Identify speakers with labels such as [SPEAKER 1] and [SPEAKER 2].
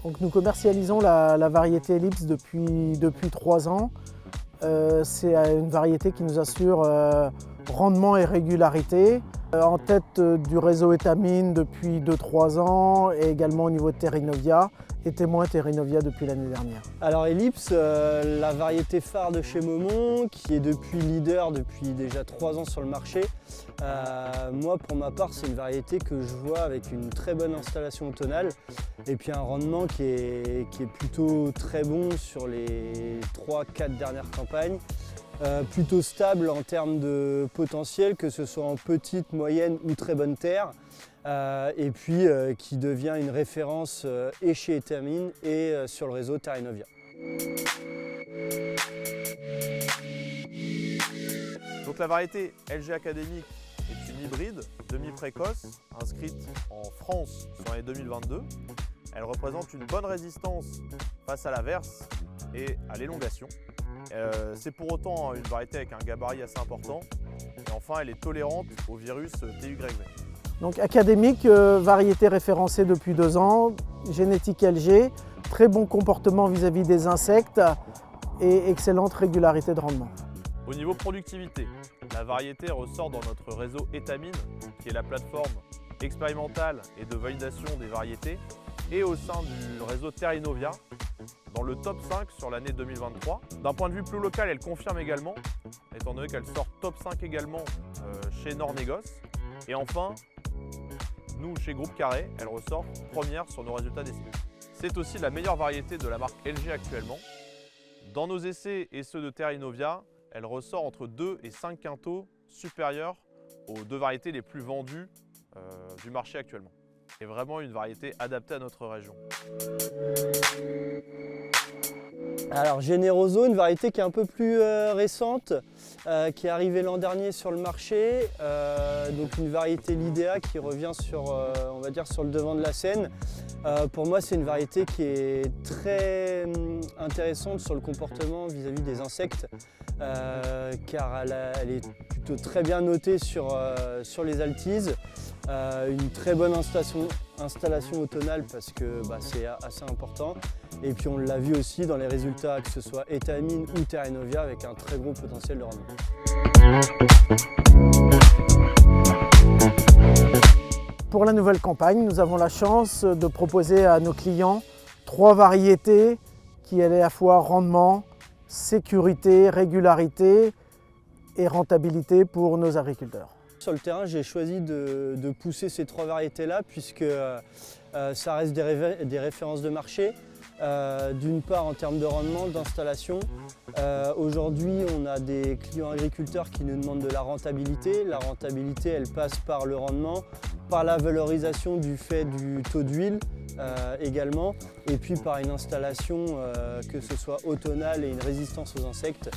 [SPEAKER 1] Donc nous commercialisons la variété Ellipse depuis 3 ans. C'est une variété qui nous assure rendement et régularité. En tête du réseau Étamine depuis 2-3 ans et également au niveau de Terrinovia et témoin Terrinovia depuis l'année dernière.
[SPEAKER 2] Alors Ellipse, la variété phare de chez Momon, qui est leader depuis déjà 3 ans sur le marché. Moi pour ma part c'est une variété que je vois avec une très bonne installation automnale et puis un rendement qui est plutôt très bon sur les 3-4 dernières campagnes. Plutôt stable en termes de potentiel, que ce soit en petite, moyenne ou très bonne terre, et puis qui devient une référence et chez Étamine et sur le réseau Terrinovia.
[SPEAKER 3] Donc la variété LG Académique est une hybride demi-précoce inscrite en France sur l'année 2022. Elle représente une bonne résistance face à l'averse et à l'élongation. C'est pour autant une variété avec un gabarit assez important et enfin elle est tolérante au virus TUYV.
[SPEAKER 1] Donc Académique, variété référencée depuis 2 ans, génétique LG, très bon comportement vis-à-vis des insectes et excellente régularité de rendement.
[SPEAKER 3] Au niveau productivité, la variété ressort dans notre réseau Étamine, qui est la plateforme expérimentale et de validation des variétés, et au sein du réseau Terrinovia, dans le top 5 sur l'année 2023. D'un point de vue plus local, elle confirme également, étant donné qu'elle sort top 5 également chez Nornégos. Et enfin, nous, chez Groupe Carré, elle ressort première sur nos résultats d'essai. C'est aussi la meilleure variété de la marque LG actuellement. Dans nos essais et ceux de Terrinovia, elle ressort entre 2 et 5 quintaux supérieurs aux 2 variétés les plus vendues du marché actuellement. C'est vraiment une variété adaptée à notre région.
[SPEAKER 2] Alors Generoso, une variété qui est un peu plus récente, qui est arrivée l'an dernier sur le marché, donc une variété Lidea qui revient sur, on va dire, sur le devant de la scène. Pour moi c'est une variété qui est très intéressante sur le comportement vis-à-vis des insectes, car elle est plutôt très bien notée sur les altises. Une très bonne installation automnale parce que c'est assez important. Et puis on l'a vu aussi dans les résultats, que ce soit Étamine ou Terrinovia, avec un très gros potentiel de rendement.
[SPEAKER 1] Pour la nouvelle campagne, nous avons la chance de proposer à nos clients 3 variétés qui allaient à la fois rendement, sécurité, régularité et rentabilité pour nos agriculteurs.
[SPEAKER 2] Sur le terrain, j'ai choisi de pousser ces 3 variétés-là puisque ça reste des références de marché. D'une part en termes de rendement, d'installation. Aujourd'hui, on a des clients agriculteurs qui nous demandent de la rentabilité. La rentabilité, elle passe par le rendement, par la valorisation du fait du taux d'huile également, et puis par une installation que ce soit automnale et une résistance aux insectes.